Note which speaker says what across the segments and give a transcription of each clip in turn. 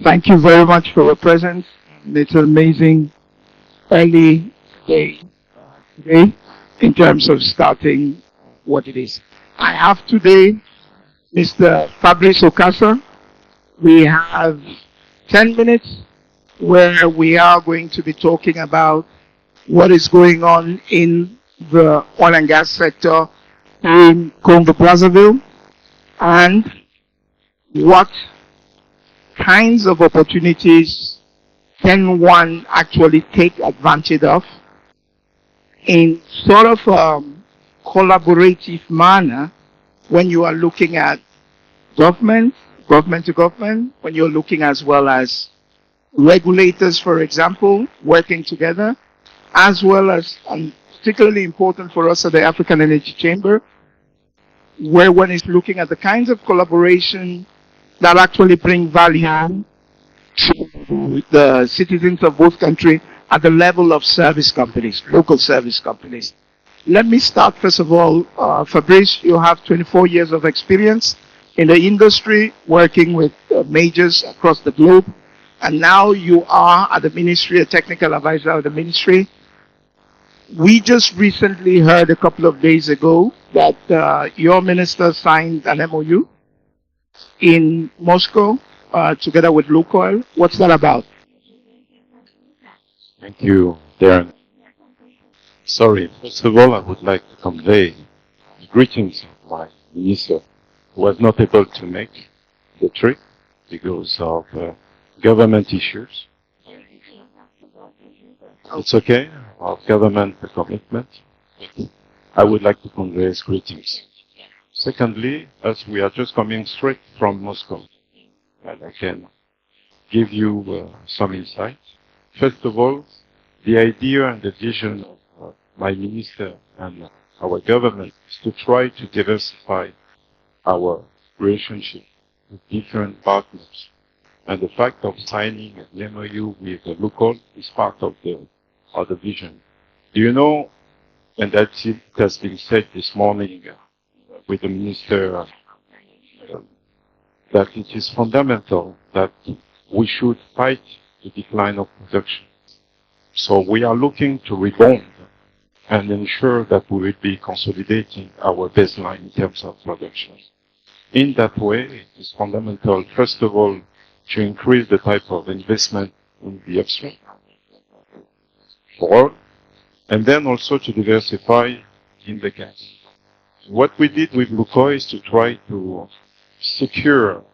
Speaker 1: Thank you very much for your presence. It's an amazing early day today in terms of starting what it is. I have today Mr. Fabrice Okassa. We have 10 minutes where we are going to be talking about what is going on in the oil and gas sector in Congo Brazzaville and what kinds of opportunities can one actually take advantage of in sort of a collaborative manner when you are looking at government, government to government, when you're looking as well as regulators, for example, working together, as well as, and particularly important for us at the African Energy Chamber, where one is looking at the kinds of collaboration that actually bring value to the citizens of both countries at the level of service companies, local service companies. Let me start first of all, Fabrice, you have 24 years of experience in the industry working with majors across the globe, and now you are at the ministry, a technical advisor of the ministry. We just recently heard a couple of days ago that your minister signed an MOU in Moscow together with Lukoil. What's that about?
Speaker 2: Thank you, Darren. Sorry, first of all, I would like to convey greetings of my minister who was not able to make the trip because of government issues. It's okay, our government commitment. I would like to convey his greetings. Secondly, as we are just coming straight from Moscow, and I can give you some insight. First of all, the idea and the vision of my minister and our government is to try to diversify our relationship with different partners. And the fact of signing an MOU with Lukoil is part of the vision. Do you know, and that it has been said this morning with the minister, that it is fundamental that we should fight the decline of production. So we are looking to rebound and ensure that we will be consolidating our baseline in terms of production. In that way, it is fundamental, first of all, to increase the type of investment in the upstream for all, and then also to diversify in the gas. What we did with Lukoil is to try to secure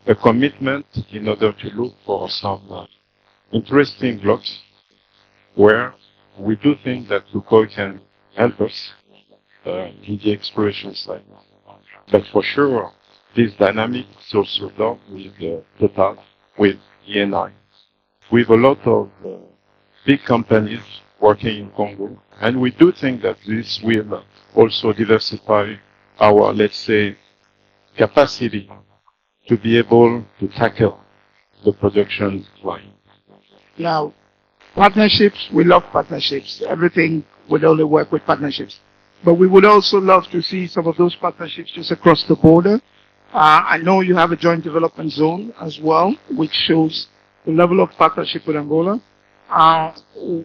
Speaker 2: a commitment in order to look for some interesting blocks where we do think that Lukoil can help us in the exploration side. But for sure, this dynamic is also done with Total, with ENI, with a lot of big companies working in Congo. And we do think that this will also diversify our, let's say, capacity to be able to tackle the production line.
Speaker 1: Now, partnerships, we love partnerships. Everything would only work with partnerships. But we would also love to see some of those partnerships just across the border. I know you have a joint development zone as well, which shows the level of partnership with Angola.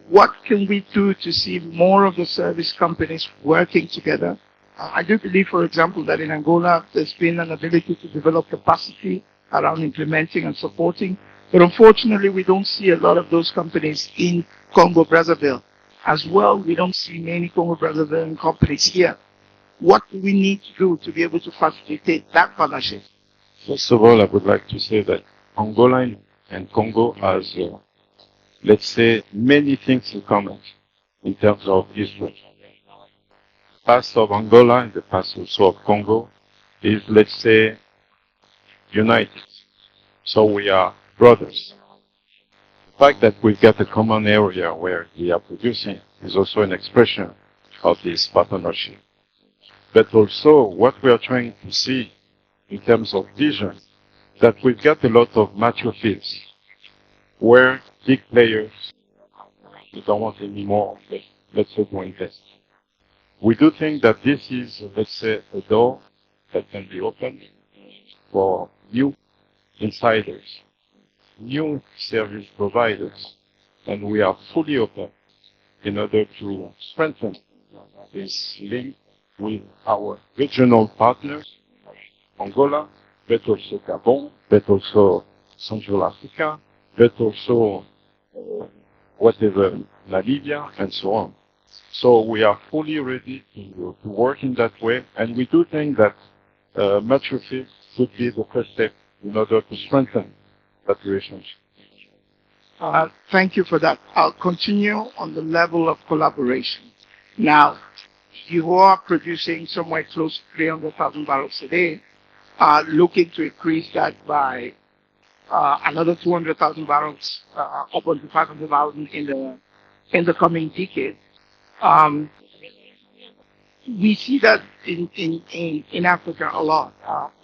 Speaker 1: What can we do to see more of the service companies working together? I do believe, for example, that in Angola, there's been an ability to develop capacity around implementing and supporting. But unfortunately, we don't see a lot of those companies in Congo Brazzaville. As well, we don't see many Congo Brazzaville companies here. What do we need to do to be able to facilitate that partnership?
Speaker 2: First of all, I would like to say that Angola and Congo has, let's say, many things in common in terms of history. The past of Angola and the past also of Congo is, let's say, united. So we are brothers. The fact that we've got a common area where we are producing is also an expression of this partnership. But also what we are trying to see in terms of vision, that we've got a lot of mature fields where big players don't want any more, let's say, to invest. We do think that this is, let's say, a door that can be opened for new insiders new service providers, and we are fully open in order to strengthen this link with our regional partners, Angola, but also Gabon, but also Central Africa, but also whatever, Namibia, and so on. So we are fully ready to work in that way, and we do think that mature fields should be the first step in order to strengthen that relationship.
Speaker 1: Thank you for that. I'll continue on the level of collaboration. Now, you are producing somewhere close to 300,000 barrels a day, looking to increase that by another 200,000 barrels, up to 500,000 in the coming decade. We see that in Africa a lot.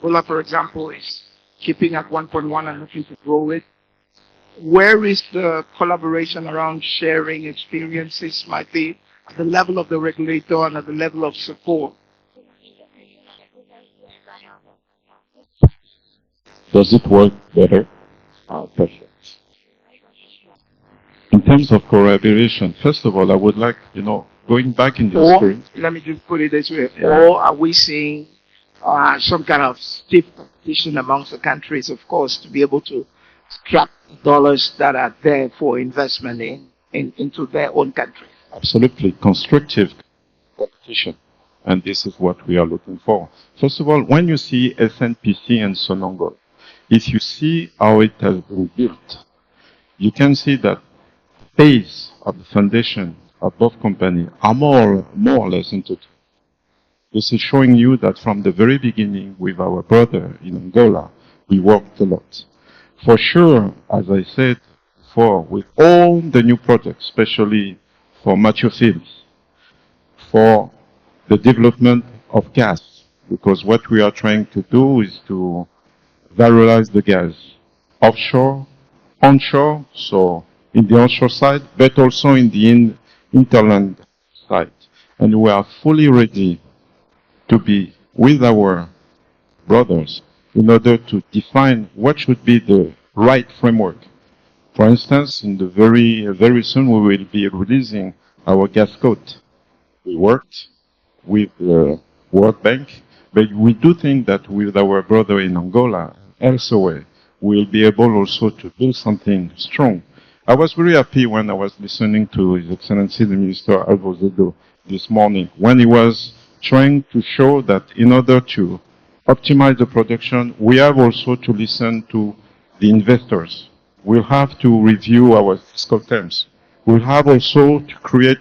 Speaker 1: Angola, for example, is keeping at 1.1 and looking to grow it. Where is the collaboration around sharing experiences might be at the level of the regulator and at the level of support?
Speaker 2: Does it work better? Perfect. In terms of collaboration, first of all, I would like, going back in the history.
Speaker 1: Let me just put it this way. Or are we seeing some kind of stiff competition amongst the countries, of course, to be able to trap dollars that are there for investment into their own country?
Speaker 2: Absolutely constructive competition. And this is what we are looking for. First of all, when you see SNPC and Sonangol, if you see how it has been built, you can see that the base of the foundation of both companies are more or less into. This is showing you that from the very beginning with our brother in Angola, we worked a lot. For sure, as I said before, with all the new projects, especially for mature fields, for the development of gas, because what we are trying to do is to valorize the gas offshore, onshore, so in the onshore side, but also in the interland side. And we are fully ready to be with our brothers in order to define what should be the right framework. For instance, in the very soon we will be releasing our gas code. We worked with the World Bank, but we do think that with our brother in Angola, elsewhere, we'll be able also to build something strong. I was very happy when I was listening to His Excellency the Minister Alvozedo this morning, when he was trying to show that in order to optimize the production, we have also to listen to the investors. We'll have to review our fiscal terms. We'll have also to create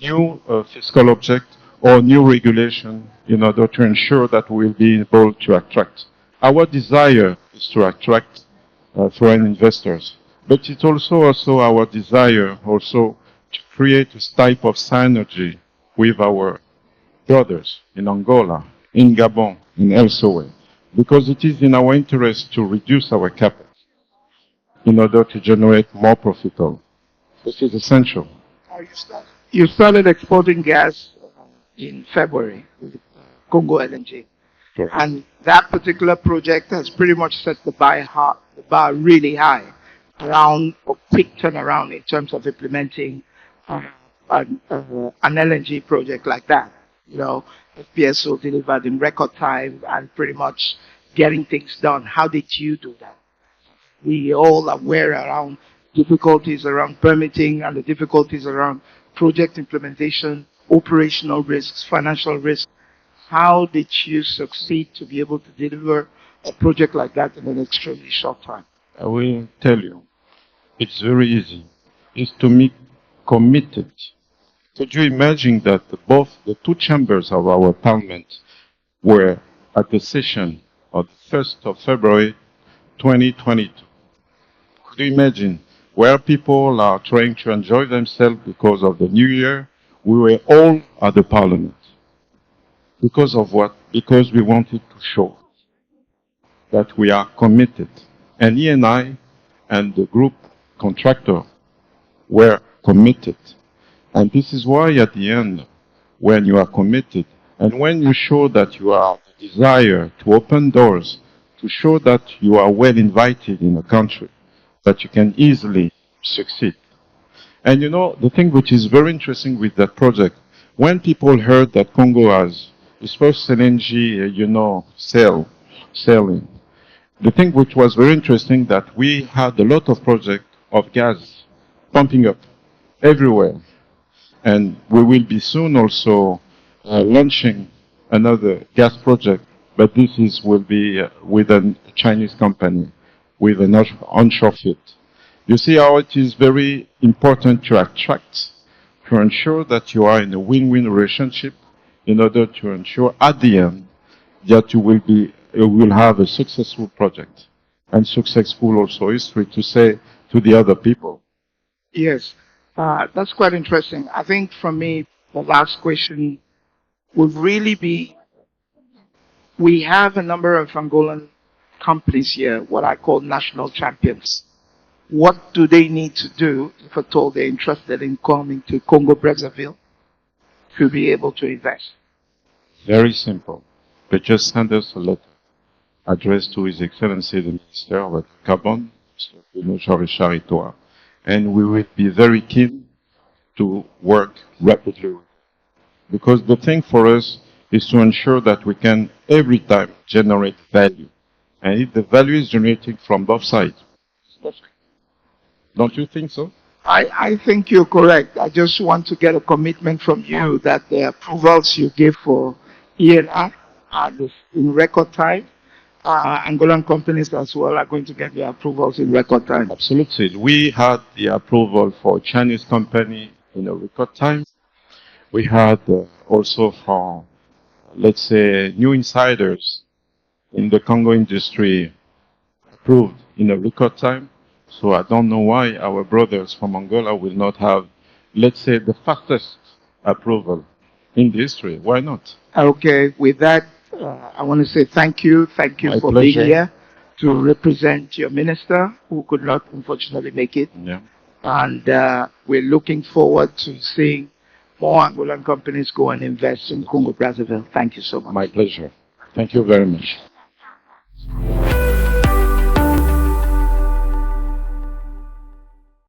Speaker 2: new fiscal object or new regulation in order to ensure that we'll be able to attract. Our desire is to attract foreign investors, but it's also our desire also to create this type of synergy with our brothers in Angola, in Gabon, and elsewhere, because it is in our interest to reduce our capex in order to generate more profit. This is essential.
Speaker 1: You started exporting gas in February with Congo LNG.
Speaker 2: Sure.
Speaker 1: And that particular project has pretty much set the bar really high around a quick turnaround in terms of implementing an LNG project like that. FPSO delivered in record time and pretty much getting things done. How did you do that? We all are aware around difficulties around permitting and the difficulties around project implementation, operational risks, financial risks. How did you succeed to be able to deliver a project like that in an extremely short time?
Speaker 2: I will tell you, it's very easy. It's to be committed. Could you imagine that both the two chambers of our parliament were at the session of the 1st of February 2022? Could you imagine where people are trying to enjoy themselves because of the new year? We were all at the parliament. Because of what? Because we wanted to show that we are committed. And E&I and the group contractor were committed. And this is why at the end, when you are committed, and when you show that you have the desire to open doors, to show that you are well invited in a country, that you can easily succeed. And you know, the thing which is very interesting with that project, when people heard that Congo has its first LNG, sailing, the thing which was very interesting that we had a lot of projects of gas pumping up everywhere. And we will be soon also launching another gas project, but will be with a Chinese company, with an onshore field. You see how it is very important to attract, to ensure that you are in a win-win relationship, in order to ensure at the end that you will have a successful project and successful also history to say to the other people.
Speaker 1: Yes, that's quite interesting. I think for me, the last question would really be, we have a number of Angolan companies here, what I call national champions. What do they need to do, if at all they're interested in coming to Congo, Brazzaville, to be able to invest?
Speaker 2: Very simple. They just send us a letter addressed to His Excellency the Minister of Hydrocarbon, and we will be very keen to work rapidly with them. Because the thing for us is to ensure that we can every time generate value. And if the value is generated from both sides, don't you think so?
Speaker 1: I think you're correct. I just want to get a commitment from you that the approvals you give for ENR are in record time. Angolan companies as well are going to get their approvals in record time.
Speaker 2: Absolutely. We had the approval for Chinese company in a record time. We had also for, let's say, new insiders in the Congo industry approved in a record time. So I don't know why our brothers from Angola will not have, let's say, the fastest approval in the history. Why not?
Speaker 1: Okay, with that, I want to say thank you. Thank you
Speaker 2: My
Speaker 1: for
Speaker 2: pleasure.
Speaker 1: being here to represent your minister, who could not unfortunately make it.
Speaker 2: Yeah.
Speaker 1: And we're looking forward to seeing more Angolan companies go and invest in Congo, Brazzaville. Thank you so much.
Speaker 2: My pleasure. Thank you very much.